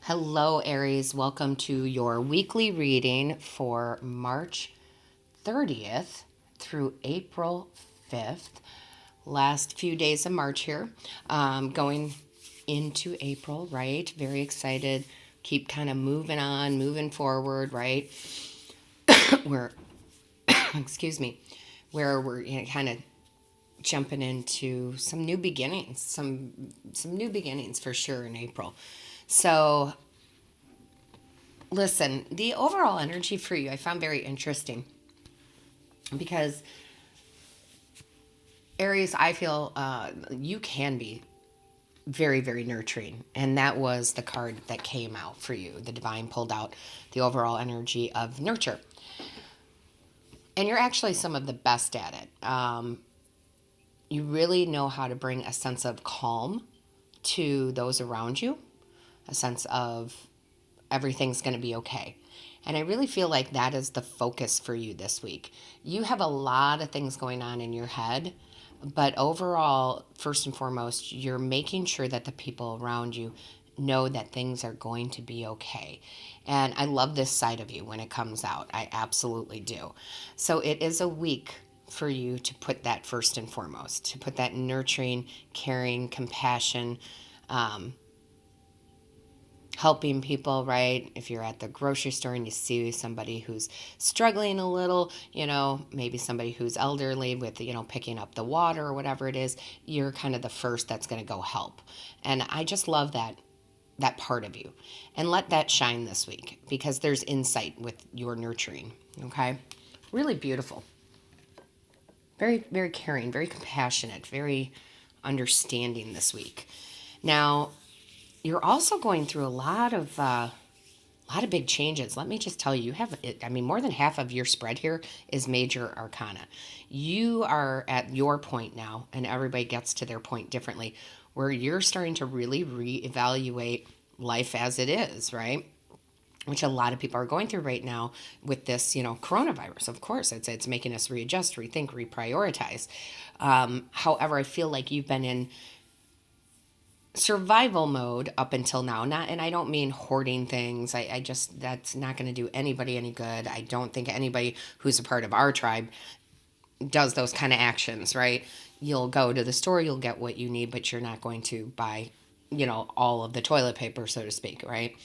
Hello, Aries. Welcome to your weekly reading for March 30th through April 5th. Last few days of March here. Going into April, right? Very excited. Keep kind of moving on, moving forward, right? We're, excuse me, where we're kind of jumping into some new beginnings, some new beginnings for sure in April. So listen, the overall energy for you I found very interesting because Aries, I feel you can be very, very nurturing. And that was the card that came out for you. The divine pulled out the overall energy of nurture. And you're actually some of the best at it. You really know how to bring a sense of calm to those around you, a sense of everything's going to be okay. And I really feel like that is the focus for you this week. You have a lot of things going on in your head, but overall, first and foremost, you're making sure that the people around you know that things are going to be okay. And I love this side of you when it comes out. I absolutely do. So it is a week for you to put that first and foremost, to put that nurturing, caring, compassion, helping people, right? If you're at the grocery store and you see somebody who's struggling a little, maybe somebody who's elderly with, picking up the water or whatever it is, you're kind of the first that's going to go help. And I just love that part of you. And let that shine this week because there's insight with your nurturing, okay? Really beautiful. Very, very caring, very compassionate, very understanding this week. Now, you're also going through a lot of big changes. Let me just tell you, more than half of your spread here is major arcana. You are at your point now, and everybody gets to their point differently, where you're starting to really reevaluate life as it is, right? Which a lot of people are going through right now with this, coronavirus. Of course, it's making us readjust, rethink, reprioritize. However, I feel like you've been in survival mode up until now. Not, and I don't mean hoarding things. I just, that's not going to do anybody any good. I don't think anybody who's a part of our tribe does those kind of actions, right? You'll go to the store, you'll get what you need, but you're not going to buy, all of the toilet paper, so to speak, right?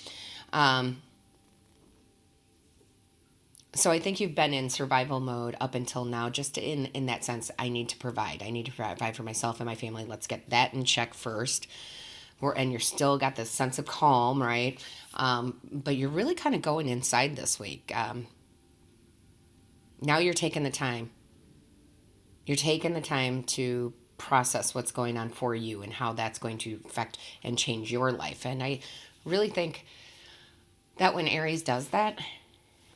So I think you've been in survival mode up until now, just in that sense. I need to provide. I need to provide for myself and my family. Let's get that in check first. And you're still got this sense of calm, right? But you're really kind of going inside this week. Now you're taking the time. You're taking the time to process what's going on for you and how that's going to affect and change your life. And I really think that when Aries does that,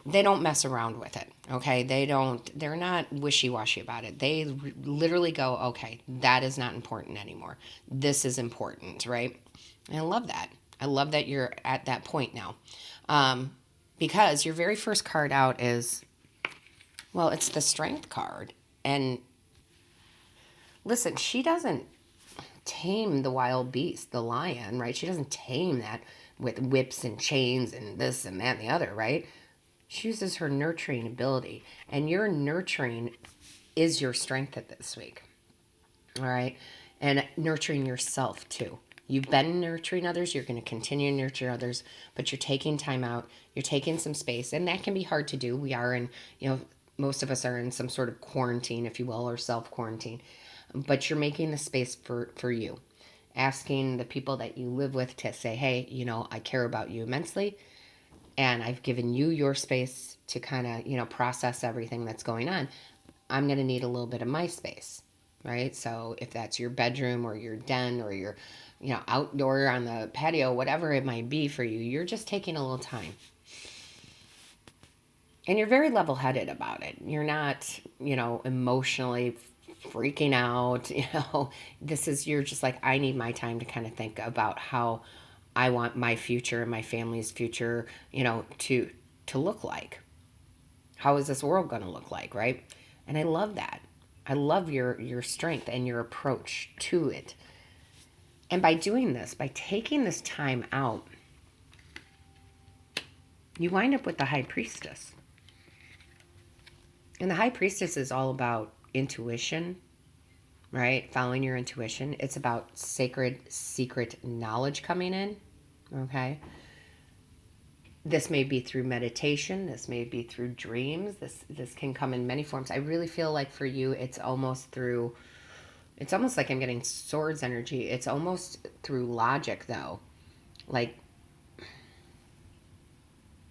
they don't mess around with it. Okay. They're not wishy-washy about it. They literally go, okay, that is not important anymore. This is important. Right. And I love that. I love that you're at that point now. Because your very first card out is, well, it's the Strength card. And listen, she doesn't tame the wild beast, the lion, right? She doesn't tame that with whips and chains and this and that and the other, right? She uses her nurturing ability, and your nurturing is your strength at this week. All right. And nurturing yourself too. You've been nurturing others. You're going to continue to nurture others, but you're taking time out. You're taking some space, and that can be hard to do. We are in, most of us are in some sort of quarantine, if you will, or self quarantine, but you're making the space for you. Asking the people that you live with to say, hey, I care about you immensely. And I've given you your space to kind of, process everything that's going on. I'm going to need a little bit of my space, right? So if that's your bedroom or your den or your, outdoor on the patio, whatever it might be for you, you're just taking a little time. And you're very level-headed about it. You're not, emotionally freaking out. You're just like, I need my time to kind of think about how I want my future and my family's future, to look like. How is this world going to look like, right? And I love that. I love your strength and your approach to it. And by doing this, by taking this time out, you wind up with the High Priestess. And the High Priestess is all about intuition, right? Following your intuition. It's about sacred, secret knowledge coming in, okay? This may be through meditation. This may be through dreams. This can come in many forms. I really feel like for you, it's almost like I'm getting swords energy. It's almost through logic, though. Like,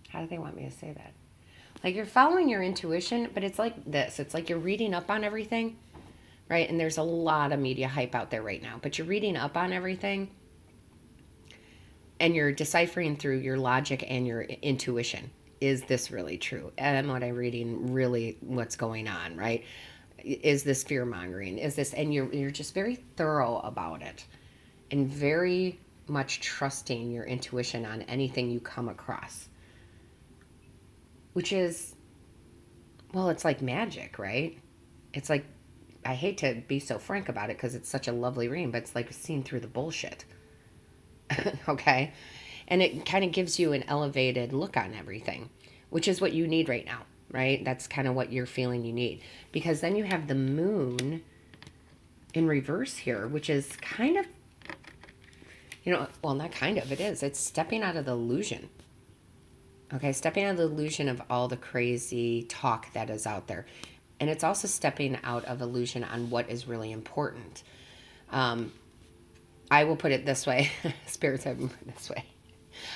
how do they want me to say that? Like, you're following your intuition, but it's like this. It's like you're reading up on everything, right? And there's a lot of media hype out there right now, but you're reading up on everything and you're deciphering through your logic and your intuition. Is this really true? Am what I'm reading really what's going on, right? Is this fear mongering? Is this, and you're just very thorough about it and very much trusting your intuition on anything you come across, which is, well, it's like magic, right? It's like, I hate to be so frank about it because it's such a lovely reading, but it's like seeing through the bullshit. Okay? And it kind of gives you an elevated look on everything, which is what you need right now, right? That's kind of what you're feeling you need. Because then you have the moon in reverse here, which is kind of, well, not kind of, it is. It's stepping out of the illusion. Okay, stepping out of the illusion of all the crazy talk that is out there. And it's also stepping out of illusion on what is really important. I will put it this way. Spirits have put it this way.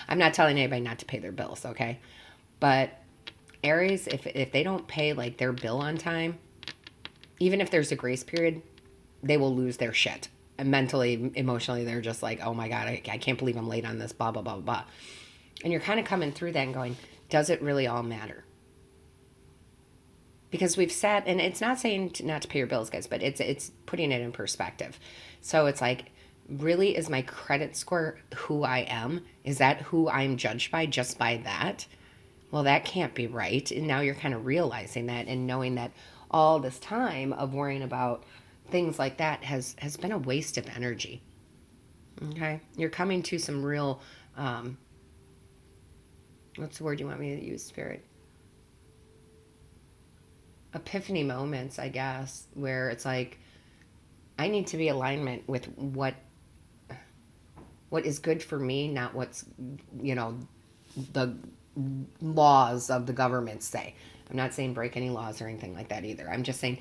I'm not telling anybody not to pay their bills, okay? But Aries, if they don't pay like their bill on time, even if there's a grace period, they will lose their shit. And mentally, emotionally, they're just like, oh my God, I can't believe I'm late on this, blah, blah, blah, blah. And you're kind of coming through that and going, does it really all matter? Because we've sat, and it's not saying not to pay your bills, guys, but it's putting it in perspective. So it's like, really, is my credit score who I am? Is that who I'm judged by, just by that? Well, that can't be right. And now you're kind of realizing that and knowing that all this time of worrying about things like that has been a waste of energy. Okay? You're coming to some real, what's the word you want me to use, Spirit? Epiphany moments, I guess, where it's like, I need to be alignment with what is good for me, not what's, the laws of the government say. I'm not saying break any laws or anything like that either. I'm just saying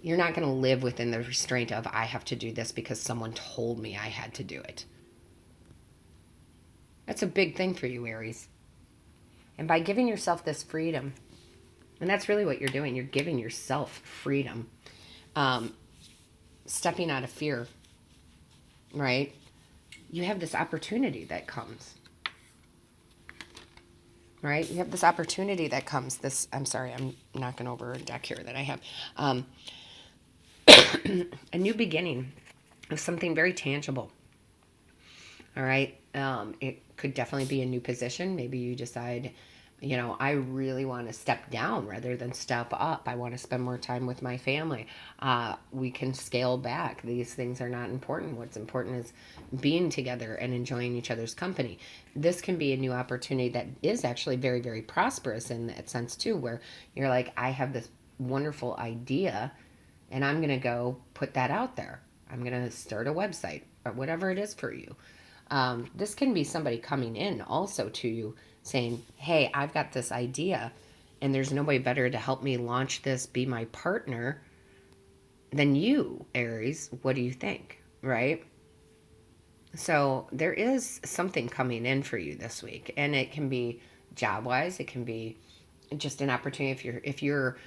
you're not going to live within the restraint of, I have to do this because someone told me I had to do it. That's a big thing for you, Aries. And by giving yourself this freedom, and that's really what you're doing, you're giving yourself freedom, stepping out of fear, right? You have this opportunity that comes, right? You have this opportunity that comes. I'm sorry, I'm knocking over a deck here that I have. A new beginning of something very tangible. All right. It could definitely be a new position. Maybe you decide, I really want to step down rather than step up. I want to spend more time with my family. We can scale back. These things are not important. What's important is being together and enjoying each other's company. This can be a new opportunity that is actually very, very prosperous in that sense too, where you're like, I have this wonderful idea and I'm going to go put that out there. I'm going to start a website or whatever it is for you. This can be somebody coming in also to you saying, hey, I've got this idea and there's nobody better to help me launch this, be my partner than you, Aries. What do you think? Right? So there is something coming in for you this week, and it can be job wise. It can be just an opportunity if you're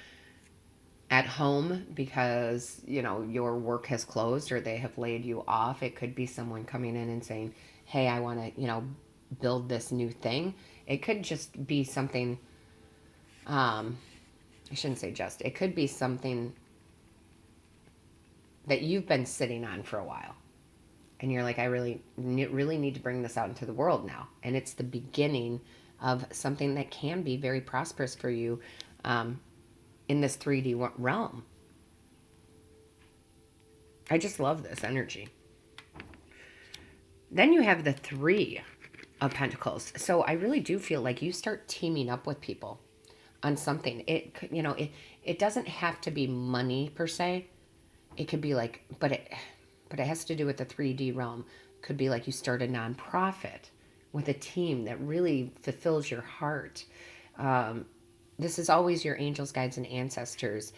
at home because, your work has closed or they have laid you off. It could be someone coming in and saying, hey, I want to, build this new thing. It could just be something, I shouldn't say just, it could be something that you've been sitting on for a while. And you're like, I really need to bring this out into the world now. And it's the beginning of something that can be very prosperous for you in this 3D realm. I just love this energy. Then you have the 3 of Pentacles. So I really do feel like you start teaming up with people on something. It doesn't have to be money per se. It could be like, but it has to do with the 3D realm. It could be like you start a nonprofit with a team that really fulfills your heart. Um, this is always your angels, guides, and ancestors,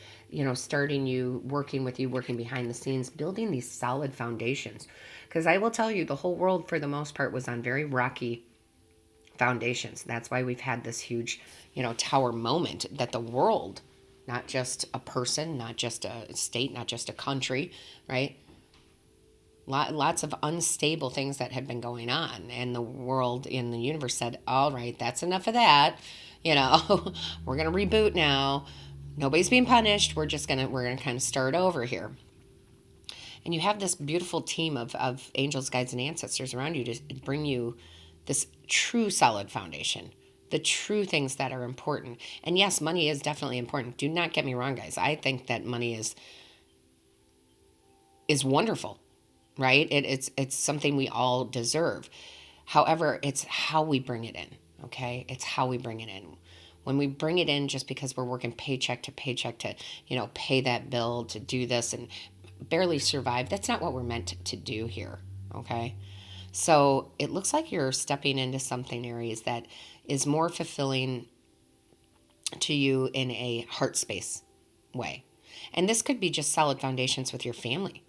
starting you, working behind the scenes, building these solid foundations. Because I will tell you, the whole world, for the most part, was on very rocky foundations. That's why we've had this huge, tower moment that the world, not just a person, not just a state, not just a country, right? Lots of unstable things that had been going on, and the world in the universe said, all right, that's enough of that. We're going to reboot now. Nobody's being punished. We're going to kind of start over here. And you have this beautiful team of angels, guides, and ancestors around you to bring you this true solid foundation, the true things that are important. And yes, money is definitely important. Do not get me wrong, guys. I think that money is wonderful, right? It's something we all deserve. However, it's how we bring it in, okay? It's how we bring it in. When we bring it in just because we're working paycheck to paycheck to, pay that bill, to do this and barely survive, that's not what we're meant to do here, okay? So it looks like you're stepping into something, Aries, that is more fulfilling to you in a heart space way. And this could be just solid foundations with your family.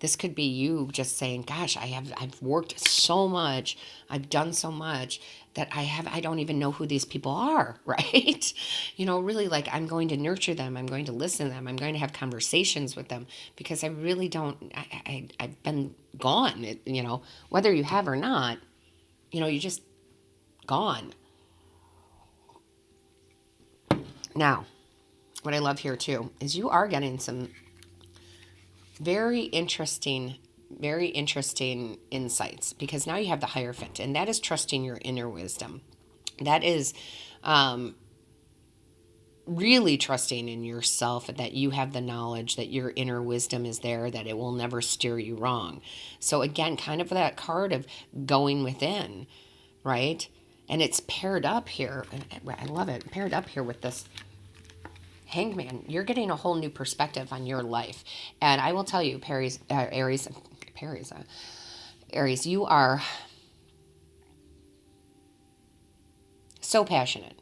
This could be you just saying, gosh, I've worked so much, I've done so much that I don't even know who these people are, right? Really, like, I'm going to nurture them, I'm going to listen to them, I'm going to have conversations with them, because I really don't, I've been gone, whether you have or not, you're just gone. Now, what I love here too is you are getting some very interesting insights, because now you have the Hierophant, and that is trusting your inner wisdom. That is really trusting in yourself, that you have the knowledge, that your inner wisdom is there, that it will never steer you wrong. So again, kind of that card of going within, right? And it's paired up here. I love it. Paired up here with this Hangman. You're getting a whole new perspective on your life. And I will tell you, Aries, you are so passionate.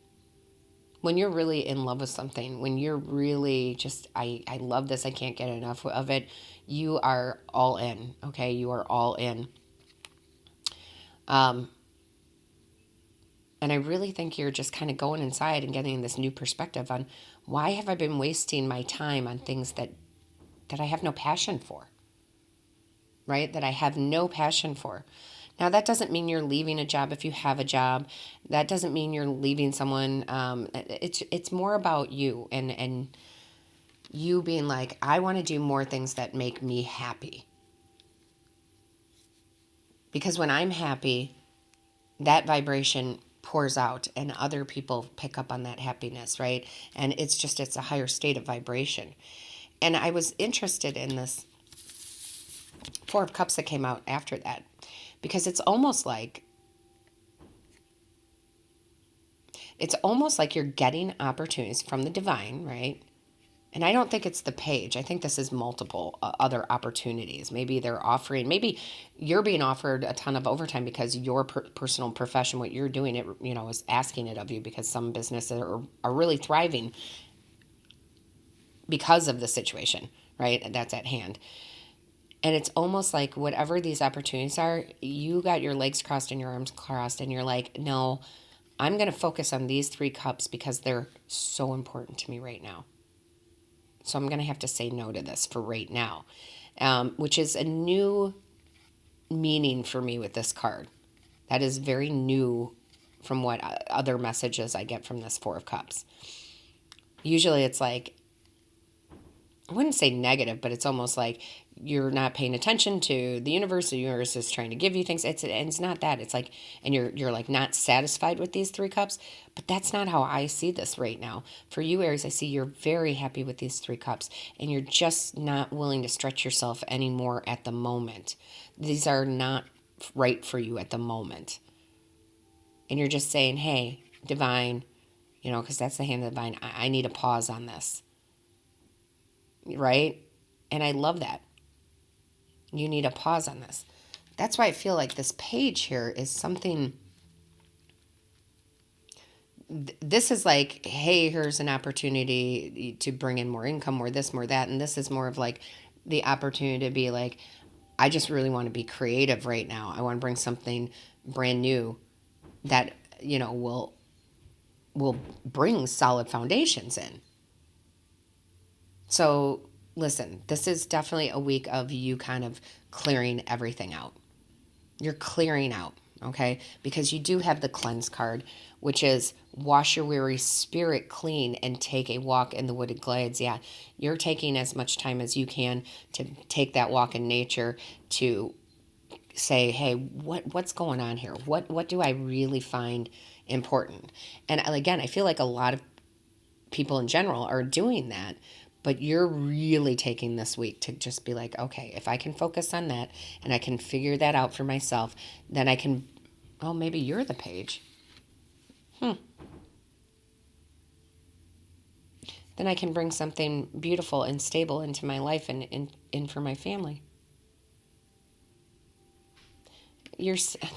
When you're really in love with something, when you're really just, I love this, I can't get enough of it, you are all in, okay? You are all in. And I really think you're just kind of going inside and getting this new perspective on, why have I been wasting my time on things that I have no passion for, right? That I have no passion for. Now, that doesn't mean you're leaving a job if you have a job. That doesn't mean you're leaving someone. It's more about you and you being like, I want to do more things that make me happy. Because when I'm happy, that vibration pours out and other people pick up on that happiness, right? And it's a higher state of vibration. And I was interested in this Four of Cups that came out after that, because it's almost like you're getting opportunities from the divine, right? And I don't think it's the page. I think this is multiple other opportunities. Maybe maybe you're being offered a ton of overtime because your personal profession, what you're doing, is asking it of you, because some businesses are really thriving because of the situation, right? That's at hand. And it's almost like whatever these opportunities are, you got your legs crossed and your arms crossed, and you're like, no, I'm going to focus on these 3 cups because they're so important to me right now. So I'm going to have to say no to this for right now, which is a new meaning for me with this card. That is very new from what other messages I get from this Four of Cups. Usually it's like, I wouldn't say negative, but it's almost like you're not paying attention to the universe. The universe is trying to give you things. It's not that. It's like, and you're like not satisfied with these 3 cups, but that's not how I see this right now. For you, Aries, I see you're very happy with these 3 cups, and you're just not willing to stretch yourself anymore at the moment. These are not right for you at the moment. and you're just saying, hey, divine, because that's the hand of the divine. I need a pause on this, right? And I love that. You need a pause on this. That's why I feel like this page here is something. This is like, hey, here's an opportunity to bring in more income, more this, more that. And this is more of like the opportunity to be like, I just really want to be creative right now. I want to bring something brand new that, will bring solid foundations in. So listen, this is definitely a week of you kind of clearing everything out. You're clearing out, okay? Because you do have the cleanse card, which is wash your weary spirit clean and take a walk in the wooded glades. Yeah, you're taking as much time as you can to take that walk in nature, to say, hey, what's going on here? What do I really find important? And again, I feel like a lot of people in general are doing that, but you're really taking this week to just be like, okay, if I can focus on that and I can figure that out for myself, then I can, oh, maybe you're the page. Then I can bring something beautiful and stable into my life and for my family.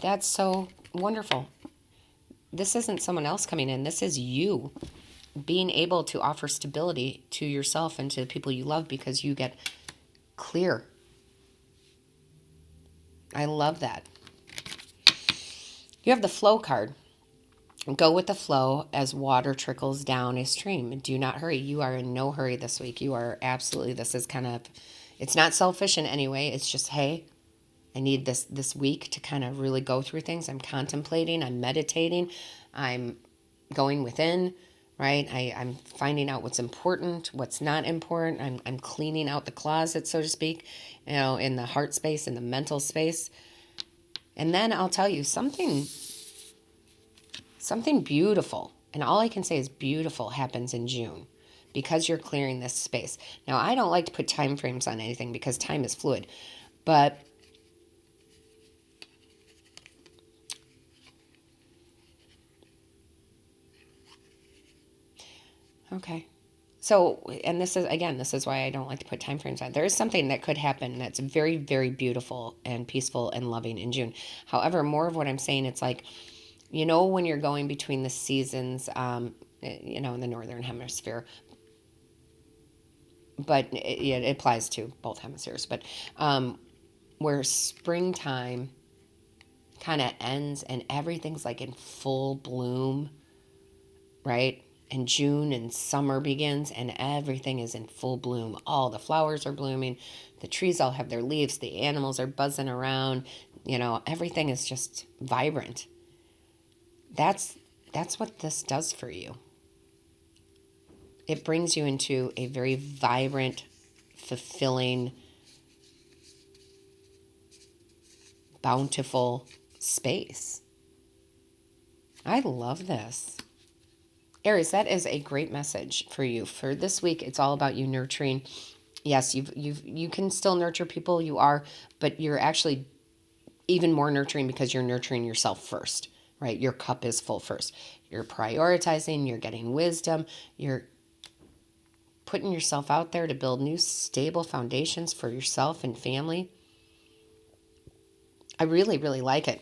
That's so wonderful. This isn't someone else coming in. This is you being able to offer stability to yourself and to the people you love because you get clear. I love that. You have the flow card. Go with the flow as water trickles down a stream. Do not hurry. You are in no hurry this week. You are absolutely, this is kind of, it's not selfish in any way. It's just, hey, I need this week to kind of really go through things. I'm contemplating, I'm meditating, I'm going within, right? I'm finding out what's important, what's not important. I'm cleaning out the closet, so to speak, in the heart space, in the mental space. And then I'll tell you something beautiful, and all I can say is beautiful, happens in June because you're clearing this space. Now, I don't like to put time frames on anything because time is fluid, but okay. So, and this is why I don't like to put time frames on. There is something that could happen that's very, very beautiful and peaceful and loving in June. However, more of what I'm saying, it's like, when you're going between the seasons, in the Northern Hemisphere, but it applies to both hemispheres, but where springtime kind of ends and everything's like in full bloom, right? And June and summer begins and everything is in full bloom. All the flowers are blooming. The trees all have their leaves. The animals are buzzing around. Everything is just vibrant. That's what this does for you. It brings you into a very vibrant, fulfilling, bountiful space. I love this. Aries, that is a great message for you. For this week, it's all about you nurturing. Yes, you can still nurture people, you are, but you're actually even more nurturing because you're nurturing yourself first, right? Your cup is full first. You're prioritizing, you're getting wisdom, you're putting yourself out there to build new stable foundations for yourself and family. I really, really like it.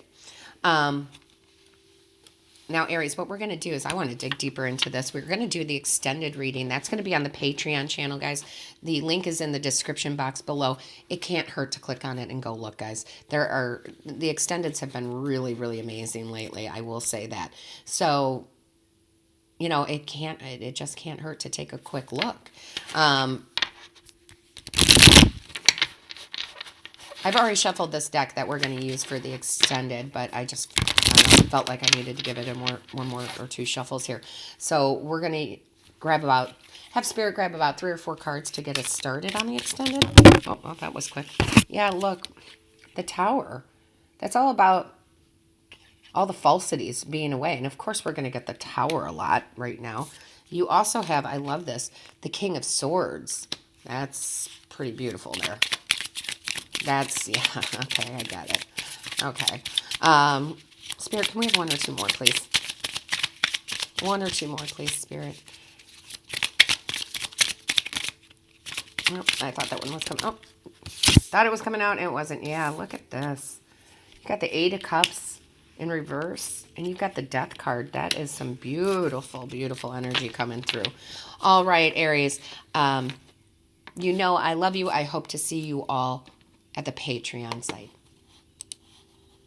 Now, Aries, what we're going to do is I want to dig deeper into this. We're going to do the extended reading. That's going to be on the Patreon channel, guys. The link is in the description box below. It can't hurt to click on it and go look, guys. The extendeds have been really, really amazing lately. I will say that. So, it just can't hurt to take a quick look. I've already shuffled this deck that we're going to use for the extended, but I don't know, felt like I needed to give it one more or two shuffles here. So we're going to have Spirit grab about 3 or 4 cards to get us started on the extended. Oh, that was quick. Yeah, look, the Tower. That's all about all the falsities being away. And of course, we're going to get the Tower a lot right now. You also have, I love this, the King of Swords. That's pretty beautiful there. Okay, I got it. Okay. Spirit, can we have one or two more, please? One or two more, please, Spirit. Nope, I thought that one was coming. Oh, thought it was coming out and it wasn't. Yeah, look at this. You got the Eight of Cups in reverse, and you've got the Death card. That is some beautiful, beautiful energy coming through. All right, Aries. You know I love you. I hope to see you all at the Patreon site.